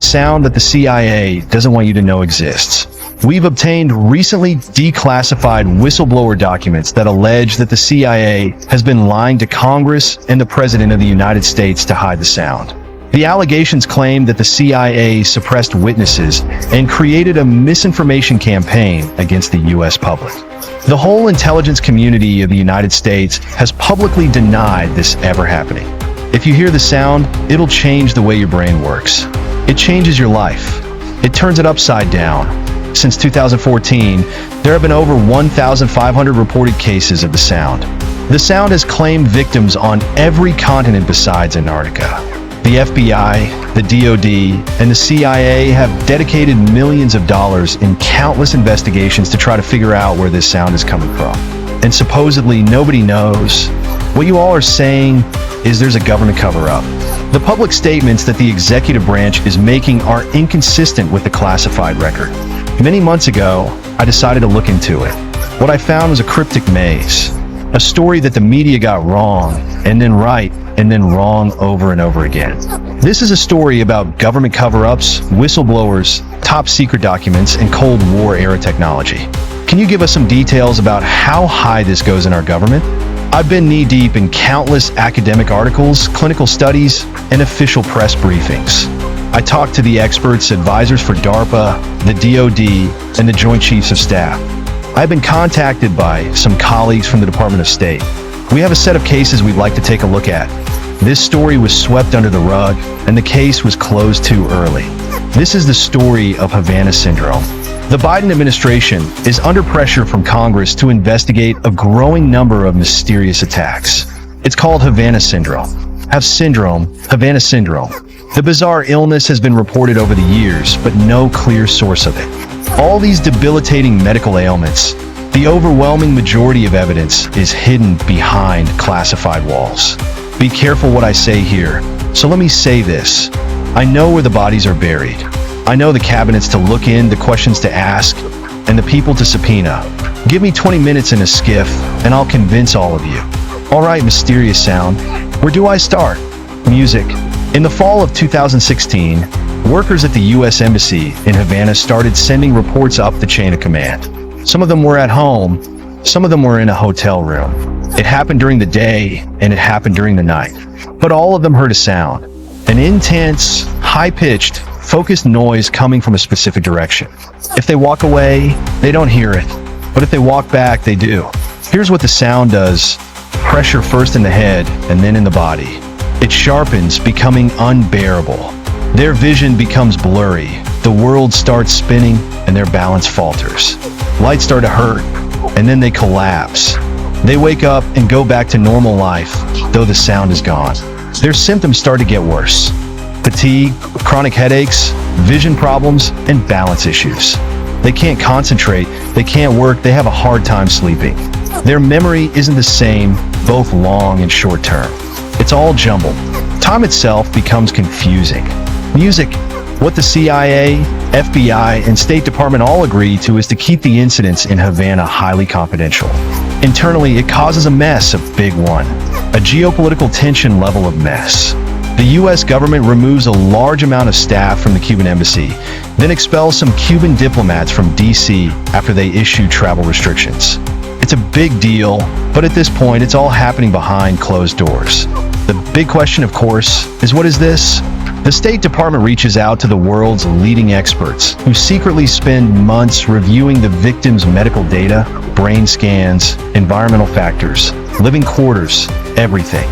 sound that the CIA doesn't want you to know exists. We've obtained recently declassified whistleblower documents that allege that the CIA has been lying to Congress and the President of the United States to hide the sound. The allegations claim that the CIA suppressed witnesses and created a misinformation campaign against the U.S. public. The whole intelligence community of the United States has publicly denied this ever happening. If you hear the sound, it'll change the way your brain works. It changes your life. It turns it upside down. Since 2014, there have been over 1,500 reported cases of the sound. The sound has claimed victims on every continent besides Antarctica. The FBI, the DoD, and the CIA have dedicated millions of dollars in countless investigations to try to figure out where this sound is coming from. And supposedly nobody knows. What you all are saying is there's a government cover-up. The public statements that the executive branch is making are inconsistent with the classified record. Many months ago, I decided to look into it. What I found was a cryptic maze, a story that the media got wrong, and then right, and then wrong over and over again. This is a story about government cover-ups, whistleblowers, top-secret documents, and Cold War-era technology. Can you give us some details about how high this goes in our government? I've been knee-deep in countless academic articles, clinical studies, and official press briefings. I talked to the experts, advisors for DARPA, the DoD, and the Joint Chiefs of Staff. I've been contacted by some colleagues from the Department of State. We have a set of cases we'd like to take a look at. This story was swept under the rug, and the case was closed too early. This is the story of Havana Syndrome. The Biden administration is under pressure from Congress to investigate a growing number of mysterious attacks. It's called Havana Syndrome. Havana Syndrome. The bizarre illness has been reported over the years, but no clear source of it. All these debilitating medical ailments, the overwhelming majority of evidence is hidden behind classified walls. Be careful what I say here, so let me say this. I know where the bodies are buried. I know the cabinets to look in, the questions to ask, and the people to subpoena. Give me 20 minutes in a skiff, and I'll convince all of you. All right, mysterious sound, where do I start? Music. In the fall of 2016, workers at the U.S. Embassy in Havana started sending reports up the chain of command. Some of them were at home, some of them were in a hotel room. It happened during the day, and it happened during the night. But all of them heard a sound, an intense, high-pitched, focused noise coming from a specific direction. If they walk away, they don't hear it. But if they walk back, they do. Here's what the sound does. Pressure first in the head, and then in the body. It sharpens, becoming unbearable. Their vision becomes blurry. The world starts spinning, and their balance falters. Lights start to hurt, and then they collapse. They wake up and go back to normal life, though the sound is gone. Their symptoms start to get worse. Fatigue, chronic headaches, vision problems, and balance issues. They can't concentrate, they can't work, they have a hard time sleeping. Their memory isn't the same, both long and short term. It's all jumbled. Time itself becomes confusing. Music. What the CIA, FBI, and State Department all agree to is to keep the incidents in Havana highly confidential. Internally, it causes a mess, a big one. A geopolitical tension level of mess. The U.S. government removes a large amount of staff from the Cuban embassy, then expels some Cuban diplomats from D.C. after they issue travel restrictions. It's a big deal, but at this point, it's all happening behind closed doors. The big question, of course, is what is this? The State Department reaches out to the world's leading experts who secretly spend months reviewing the victims' medical data, brain scans, environmental factors, living quarters, everything.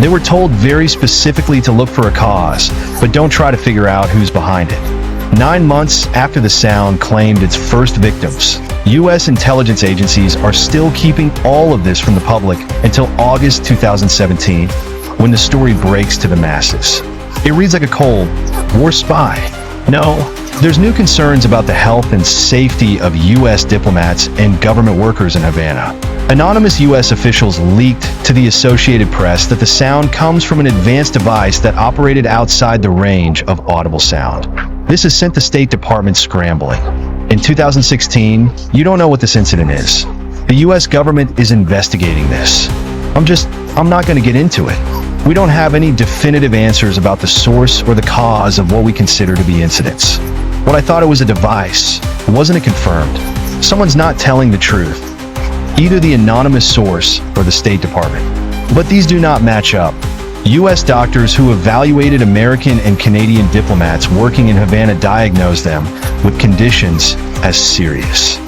They were told very specifically to look for a cause, but don't try to figure out who's behind it. 9 months after the sound claimed its first victims, U.S. intelligence agencies are still keeping all of this from the public until August 2017, when the story breaks to the masses. It reads like a cold war spy. No, there's new concerns about the health and safety of U.S. diplomats and government workers in Havana. Anonymous U.S. officials leaked to the Associated Press that the sound comes from an advanced device that operated outside the range of audible sound. This has sent the State Department scrambling. In 2016, you don't know what this incident is. The U.S. government is investigating this. I'm not going to get into it. We don't have any definitive answers about the source or the cause of what we consider to be incidents. What I thought it was a device, wasn't it confirmed? Someone's not telling the truth, either the anonymous source or the State Department. But these do not match up. U.S. doctors who evaluated American and Canadian diplomats working in Havana diagnosed them with conditions as serious.